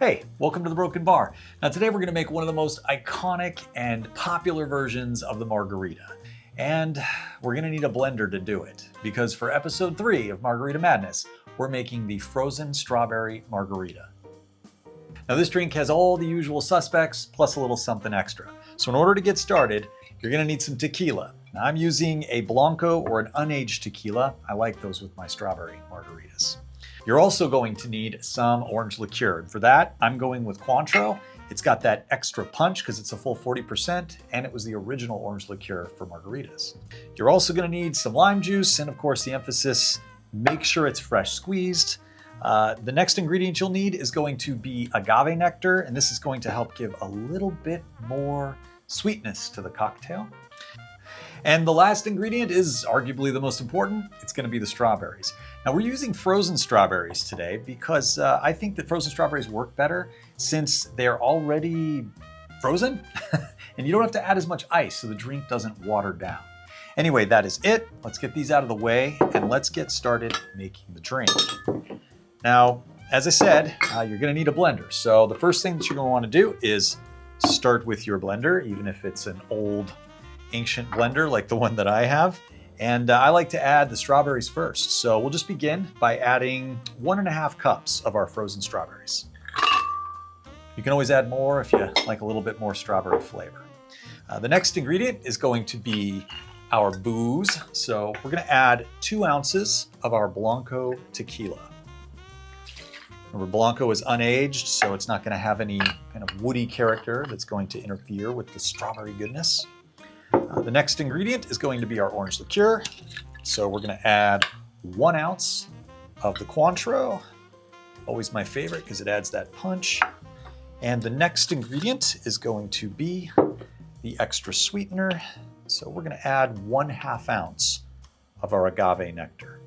Hey, welcome to The Broken Bar. Now today we're going to make one of the most iconic and popular versions of the margarita. And we're going to need a blender to do it, because for episode 3 of Margarita Madness, we're making the Frozen Strawberry Margarita. Now this drink has all the usual suspects, plus a little something extra. So in order to get started, you're going to need some tequila. Now I'm using a Blanco or an unaged tequila. I like those with my strawberry margaritas. You're also going to need some orange liqueur. And for that, I'm going with Cointreau. It's got that extra punch because it's a full 40%, and it was the original orange liqueur for margaritas. You're also going to need some lime juice, and of course the emphasis, make sure it's fresh squeezed. The next ingredient you'll need is going to be agave nectar, and this is going to help give a little bit more sweetness to the cocktail. And the last ingredient is arguably the most important. It's going to be the strawberries. Now we're using frozen strawberries today because I think that frozen strawberries work better since they're already frozen and you don't have to add as much ice so the drink doesn't water down. Anyway, that is it. Let's get these out of the way and let's get started making the drink. Now, as I said, you're going to need a blender. So the first thing that you're going to want to do is start with your blender, even if it's an old ancient blender like the one that I have. And I like to add the strawberries first. So we'll just begin by adding 1.5 cups of our frozen strawberries. You can always add more if you like a little bit more strawberry flavor. The next ingredient is going to be our booze. So we're going to add 2 ounces of our Blanco Tequila. Remember, Blanco is unaged, so it's not going to have any kind of woody character that's going to interfere with the strawberry goodness. The next ingredient is going to be our orange liqueur. So we're going to add 1 ounce of the Cointreau. Always my favorite because it adds that punch. And the next ingredient is going to be the extra sweetener. So we're going to add 1/2 ounce of our Agave Nectar.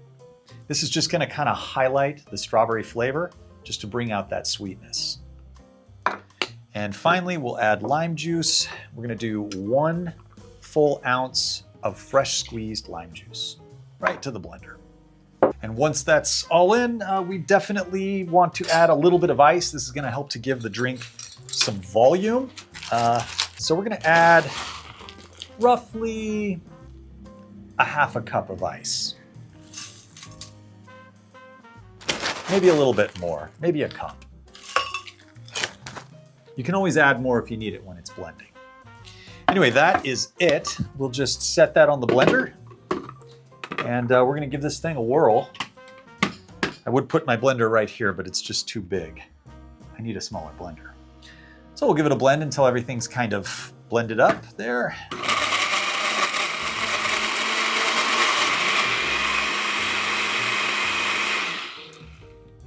This is just going to kind of highlight the strawberry flavor just to bring out that sweetness. And finally, we'll add lime juice. We're going to do 1 full ounce of fresh squeezed lime juice right to the blender. And once that's all in, we definitely want to add a little bit of ice. This is going to help to give the drink some volume. So we're going to add roughly 1/2 cup of ice. Maybe a little bit more, maybe a cup. You can always add more if you need it when it's blending. Anyway, that is it. We'll just set that on the blender and we're going to give this thing a whirl. I would put my blender right here, but it's just too big. I need a smaller blender. So we'll give it a blend until everything's kind of blended up there.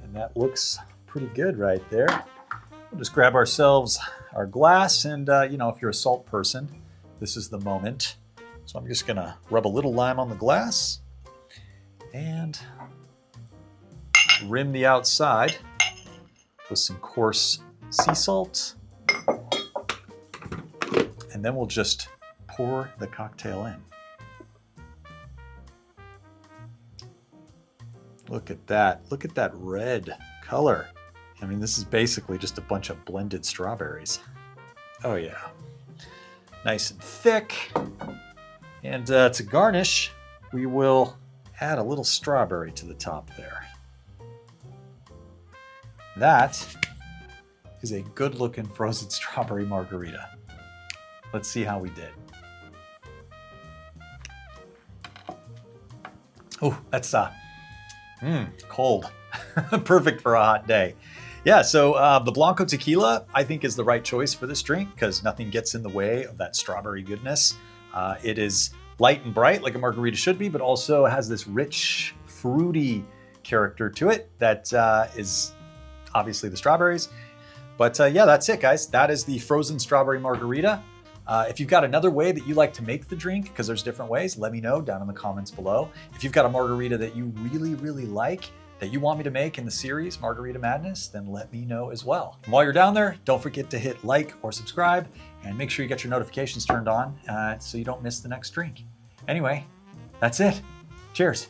And that looks pretty good right there. We'll just grab ourselves our glass and, you know, if you're a salt person, this is the moment. So I'm just gonna rub a little lime on the glass and rim the outside with some coarse sea salt. And then we'll just pour the cocktail in. Look at that. Look at that red color. I mean, this is basically just a bunch of blended strawberries. Oh yeah. Nice and thick. And to garnish, we will add a little strawberry to the top there. That is a good looking frozen strawberry margarita. Let's see how we did. Oh, that's cold. Perfect for a hot day. Yeah, so the Blanco Tequila, I think, is the right choice for this drink because nothing gets in the way of that strawberry goodness. It is light and bright like a margarita should be, but also has this rich, fruity character to it that is obviously the strawberries. But yeah, that's it, guys. That is the Frozen Strawberry Margarita. If you've got another way that you like to make the drink, because there's different ways, let me know down in the comments below. If you've got a margarita that you really, really like, that you want me to make in the series Margarita Madness, then let me know as well. And while you're down there, don't forget to hit like or subscribe and make sure you get your notifications turned on so you don't miss the next drink. Anyway, that's it. Cheers.